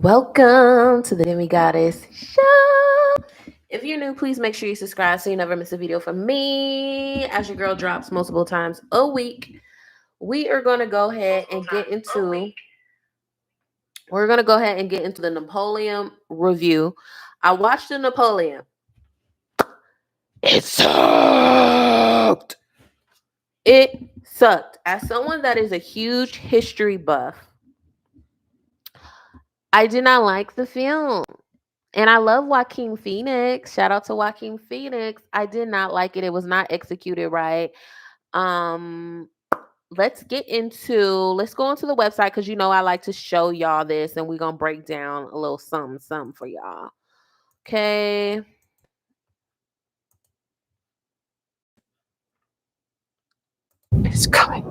Welcome to the Demigodest Show. If you're new, please make sure you subscribe so you never miss a video from me. As your girl drops multiple times a week, we are going to go ahead and get into the Napoleon review. I watched the Napoleon. It sucked. It sucked. As someone that is a huge history buff, I did not like the film. And I love Joaquin Phoenix. Shout out to Joaquin Phoenix. I did not like it. It was not executed right. Um let's go into the website because I like to show y'all this and we're gonna break down a little something for y'all. Okay. It's coming.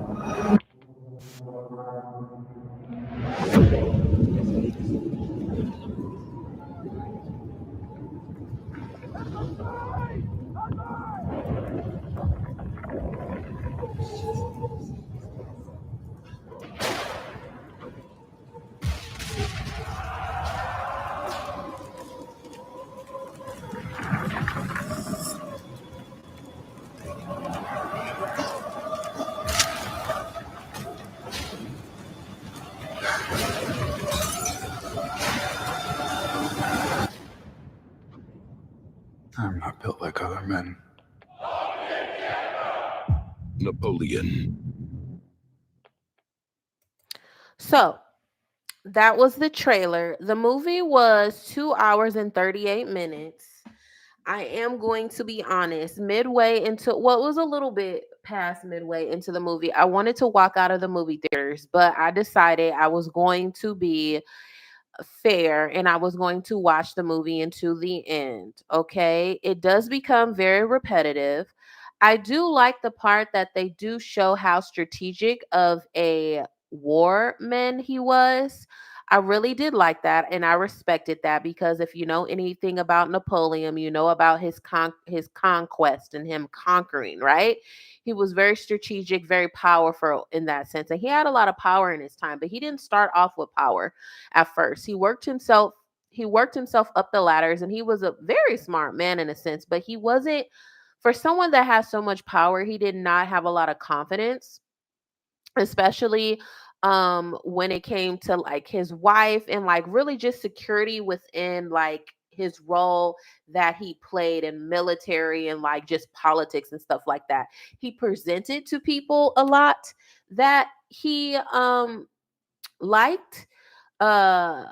I'm not built like other men. Napoleon. So that was the trailer. The movie was 2 hours and 38 minutes. I am going to be honest, midway into what was a little bit past midway into the movie, I wanted to walk out of the movie theaters, but I decided I was going to be fair and I was going to watch the movie into the end. Okay. It does become very repetitive. I do like the part that they do show how strategic of a warman he was. I really did like that and I respected that because if you know anything about Napoleon, you know about his conquest and him conquering, right? He was very strategic, very powerful in that sense. And he had a lot of power in his time, but he didn't start off with power at first. He worked himself up the ladders and he was a very smart man in a sense, but he wasn't for someone that has so much power, he did not have a lot of confidence, especially when it came to like his wife and like really just security within like his role that he played in military and like just politics and stuff like that. He presented to people a lot that he liked, uh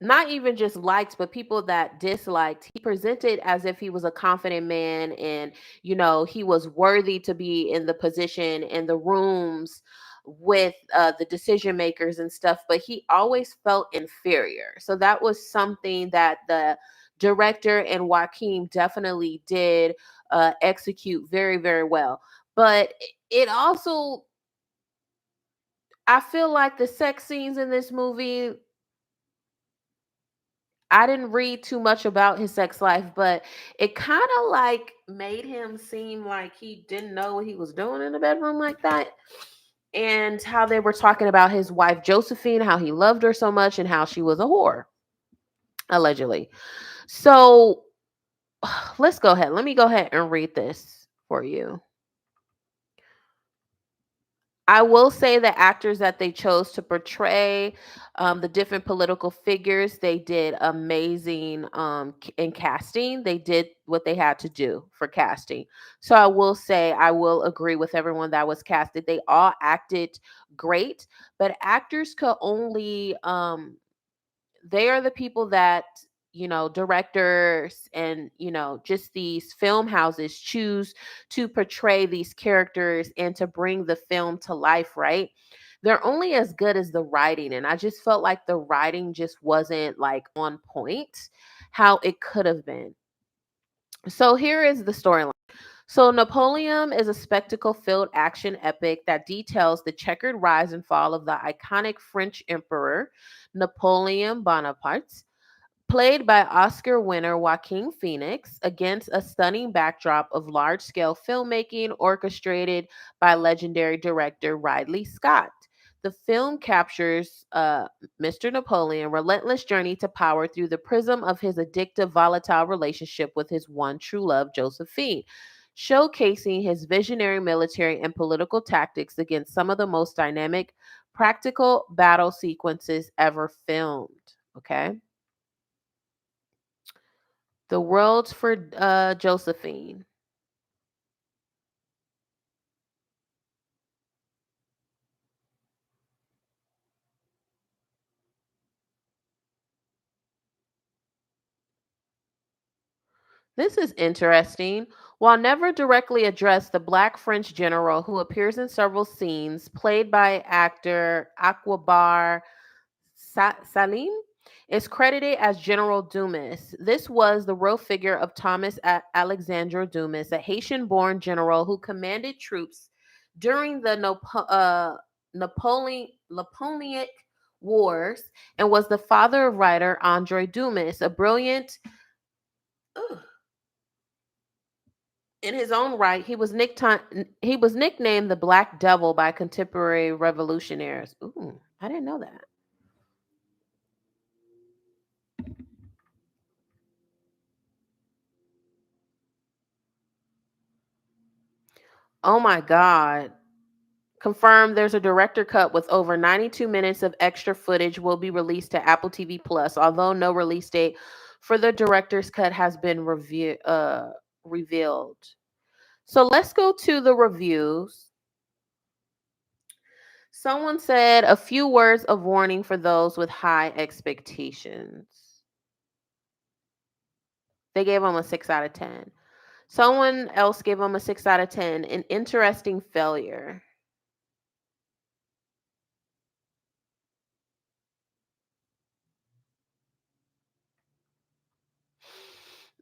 not even just liked, but people that disliked. He presented as if he was a confident man and, he was worthy to be in the position in the rooms with the decision makers and stuff, but he always felt inferior. So that was something that the director and Joaquin definitely did execute very, very well. But it also, I feel like the sex scenes in this movie, I didn't read too much about his sex life, but it kind of like made him seem like he didn't know what he was doing in the bedroom like that. And how they were talking about his wife Josephine, how he loved her so much and how she was a whore, allegedly. So let's go ahead. Let me go ahead and read this for you. I will say the actors that they chose to portray the different political figures, they did amazing in casting. They did what they had to do for casting. So I will say, I will agree with everyone that was casted. They all acted great, but actors could only they are the people that directors and just these film houses choose to portray these characters and to bring the film to life, right? They're only as good as the writing, and I just felt like the writing just wasn't like on point how it could have been. So here is the storyline. So Napoleon is a spectacle-filled action epic that details the checkered rise and fall of the iconic French emperor Napoleon Bonaparte, played by Oscar winner Joaquin Phoenix, against a stunning backdrop of large scale filmmaking orchestrated by legendary director Ridley Scott. The film captures Mr. Napoleon relentless journey to power through the prism of his addictive, volatile relationship with his one true love, Josephine, showcasing his visionary military and political tactics against some of the most dynamic, practical battle sequences ever filmed. Okay. The World for Josephine. This is interesting. While never directly addressed, the black French general who appears in several scenes, played by actor Aquabar Salim, is credited as General Dumas. This was the real figure of Thomas Alexandre Dumas, a Haitian-born general who commanded troops during the Napoleonic Wars and was the father of writer Andre Dumas, a brilliant. Ugh, in his own right, he was nicknamed the Black Devil by contemporary revolutionaries. Ooh, I didn't know that. Oh my God. Confirmed there's a director cut with over 92 minutes of extra footage will be released to Apple TV Plus, although no release date for the director's cut has been revealed. So let's go to the reviews. Someone said a few words of warning for those with high expectations. They gave him a 6 out of 10. Someone else gave him a 6 out of 10. An interesting failure.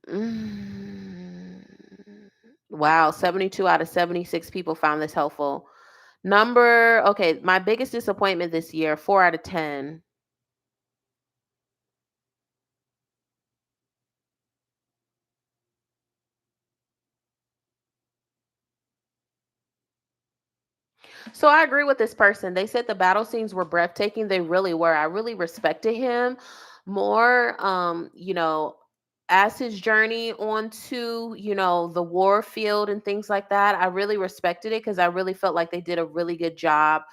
Mm. Wow, 72 out of 76 people found this helpful. Okay, my biggest disappointment this year, 4 out of 10. So I agree with this person. They said the battle scenes were breathtaking. They really were. I really respected him more. As his journey onto, the war field and things like that. I really respected it because I really felt like they did a really good job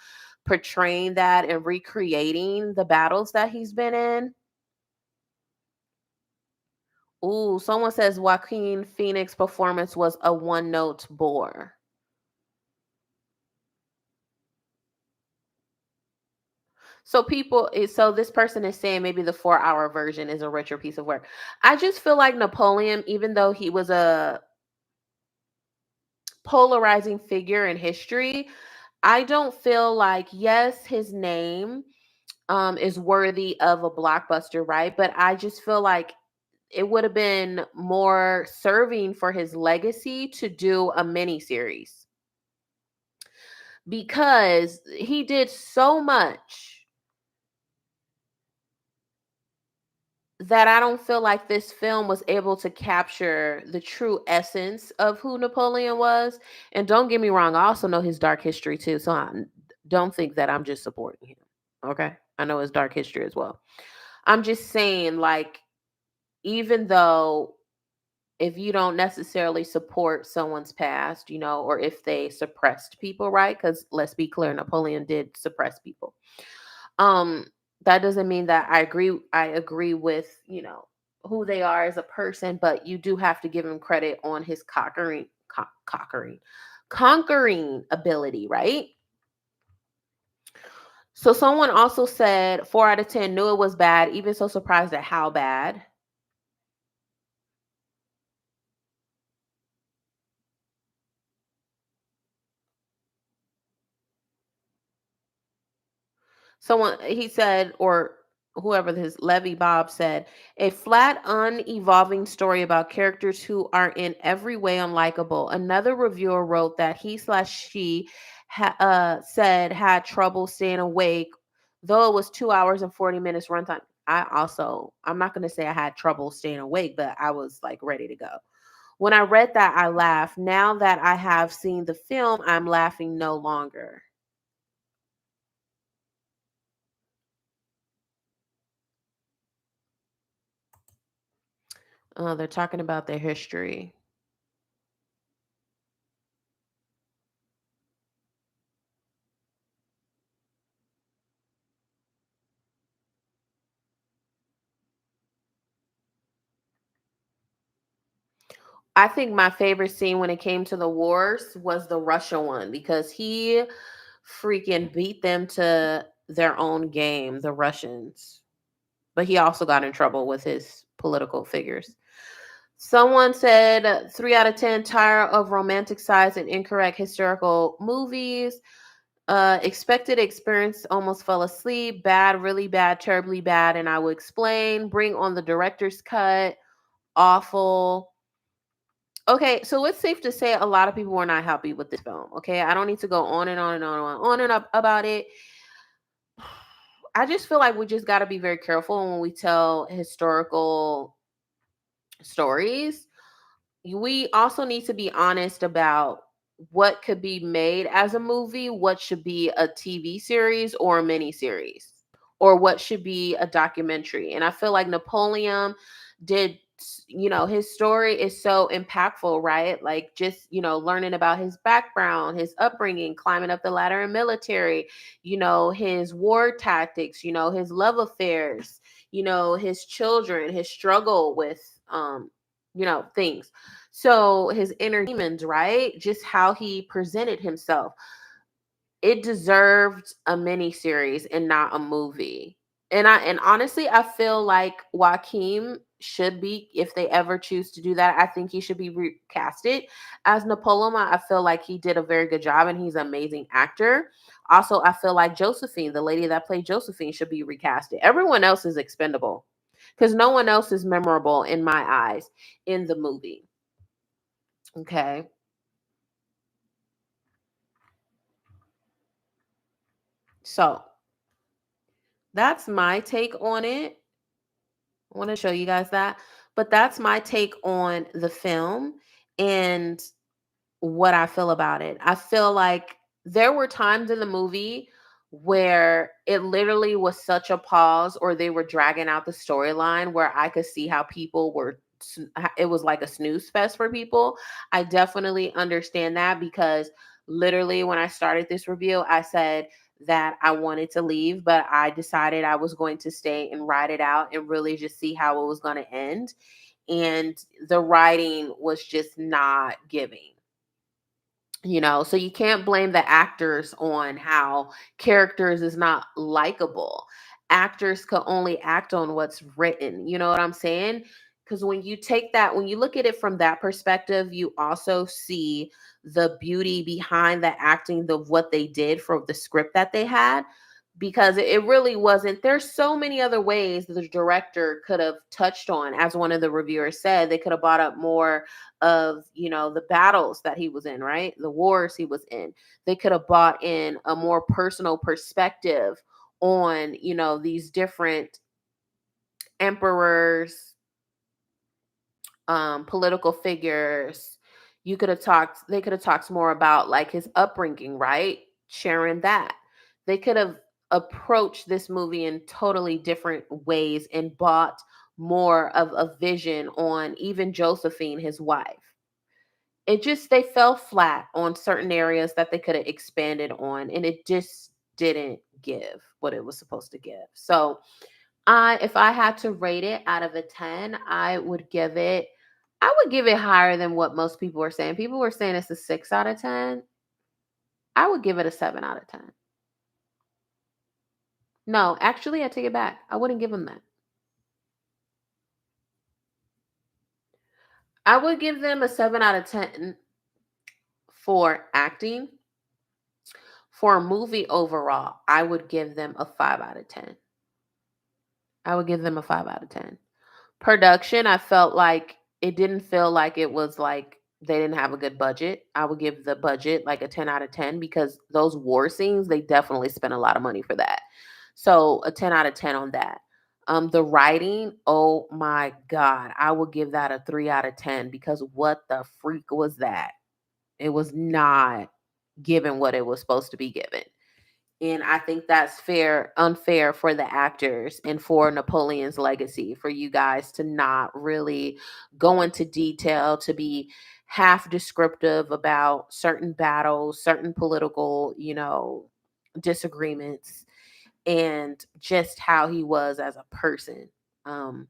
portraying that and recreating the battles that he's been in. Ooh, someone says Joaquin Phoenix performance was a one note bore. So this person is saying maybe the 4 hour version is a richer piece of work. I just feel like Napoleon, even though he was a polarizing figure in history, I don't feel like, yes, his name is worthy of a blockbuster, right? But I just feel like it would have been more serving for his legacy to do a mini series because he did so much that I don't feel like this film was able to capture the true essence of who Napoleon was. And don't get me wrong, I also know his dark history too. So I don't think that I'm just supporting him. Okay. I know his dark history as well. I'm just saying, like, even though if you don't necessarily support someone's past, or if they suppressed people, right? Because let's be clear, Napoleon did suppress people. Um, that doesn't mean that I agree with, who they are as a person, but you do have to give him credit on his conquering ability, right? So someone also said 4 out of 10 knew it was bad, even so surprised at how bad. Someone he said, or whoever his Levy Bob said, a flat, unevolving story about characters who are in every way unlikable. Another reviewer wrote that he/she said had trouble staying awake, though it was 2 hours and 40 minutes runtime. I'm not going to say I had trouble staying awake, but I was like ready to go. When I read that, I laughed. Now that I have seen the film, I'm laughing no longer. They're talking about their history. I think my favorite scene when it came to the wars was the Russia one because he freaking beat them to their own game, the Russians. But he also got in trouble with his political figures. Someone said 3 out of 10, tired of romanticized and incorrect historical movies. Expected experience, almost fell asleep. Bad, really bad, terribly bad. And I will explain. Bring on the director's cut. Awful. Okay, so it's safe to say a lot of people were not happy with this film. Okay, I don't need to go on and on and on and on and up about it. I just feel like we just got to be very careful when we tell historical stories. We also need to be honest about what could be made as a movie, what should be a TV series or a mini series, or what should be a documentary. And I feel like Napoleon did, his story is so impactful, right? Like just, learning about his background, his upbringing, climbing up the ladder in military, his war tactics, his love affairs, his children, his struggle with, things. So his inner demons, right? Just how he presented himself. It deserved a mini series and not a movie. And honestly, I feel like Joaquin should be, if they ever choose to do that, I think he should be recasted as Napoleon. I feel like he did a very good job and he's an amazing actor. Also, I feel like Josephine, the lady that played Josephine, should be recasted. Everyone else is expendable because no one else is memorable in my eyes in the movie. Okay. So that's my take on it. I want to show you guys that. But that's my take on the film and what I feel about it. I feel like there were times in the movie where it literally was such a pause or they were dragging out the storyline where I could see how people were it was like a snooze fest for people. I definitely understand that because literally when I started this review, I said that I wanted to leave, but I decided I was going to stay and ride it out and really just see how it was going to end. And the writing was just not giving. So you can't blame the actors on how characters is not likable. Actors can only act on what's written. You know what I'm saying? Because when you look at it from that perspective, you also see the beauty behind the acting of what they did for the script that they had, because it really wasn't. There's so many other ways the director could have touched on. As one of the reviewers said, they could have brought up more of, the battles that he was in, right? The wars he was in. They could have brought in a more personal perspective on, these different emperors, political figures. They could have talked more about like his upbringing, right? Sharing that. They could have approached this movie in totally different ways and bought more of a vision on even Josephine, his wife. They fell flat on certain areas that they could have expanded on, and it just didn't give what it was supposed to give. So if I had to rate it out of a 10, I would give it higher than what most people were saying. People were saying it's a 6 out of 10. I would give it a 7 out of 10. No, actually, I take it back. I wouldn't give them that. I would give them a 7 out of 10 for acting. For a movie overall, I would give them a 5 out of 10. I would give them a 5 out of 10. Production, I felt like it didn't feel like it was like they didn't have a good budget. I would give the budget like a 10 out of 10 because those war scenes, they definitely spent a lot of money for that. So a 10 out of 10 on that. The writing, oh my God, I would give that a 3 out of 10 because what the freak was that? It was not given what it was supposed to be given. And I think that's unfair for the actors and for Napoleon's legacy, for you guys to not really go into detail, to be half descriptive about certain battles, certain political, disagreements, and just how he was as a person. Um,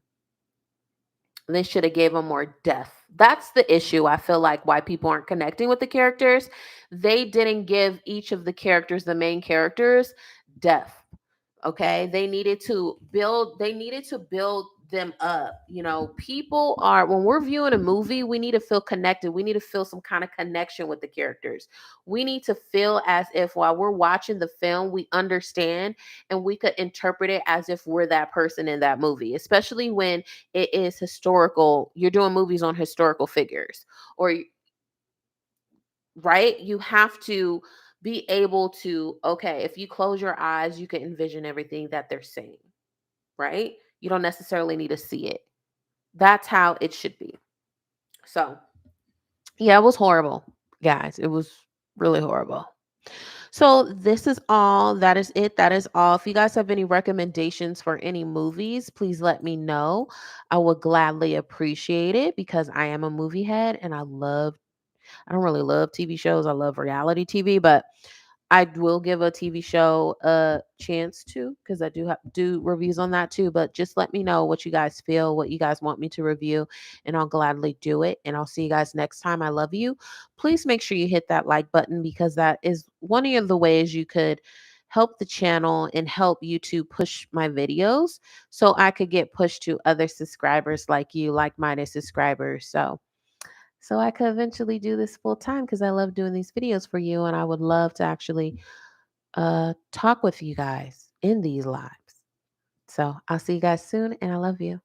they should have gave him more depth. That's the issue. I feel like why people aren't connecting with the characters. They didn't give each of the characters, the main characters, depth. Okay, they needed to build them up. People are, when we're viewing a movie, we need to feel connected. We need to feel some kind of connection with the characters. We need to feel as if while we're watching the film, we understand and we could interpret it as if we're that person in that movie, especially when it is historical. You're doing movies on historical figures, or right? You have to be able to, okay, if you close your eyes, you can envision everything that they're saying, right? You don't necessarily need to see it. That's how it should be. So, yeah, it was horrible, guys. It was really horrible. So, this is all. That is it. That is all. If you guys have any recommendations for any movies, please let me know. I would gladly appreciate it because I am a movie head and I don't really love TV shows. I love reality TV, but I will give a TV show a chance to, because I do reviews on that too. But just let me know what you guys feel, what you guys want me to review, and I'll gladly do it. And I'll see you guys next time. I love you. Please make sure you hit that like button because that is one of the ways you could help the channel and help YouTube push my videos so I could get pushed to other subscribers like you, like-minded subscribers. So I could eventually do this full time because I love doing these videos for you and I would love to actually talk with you guys in these lives. So I'll see you guys soon and I love you.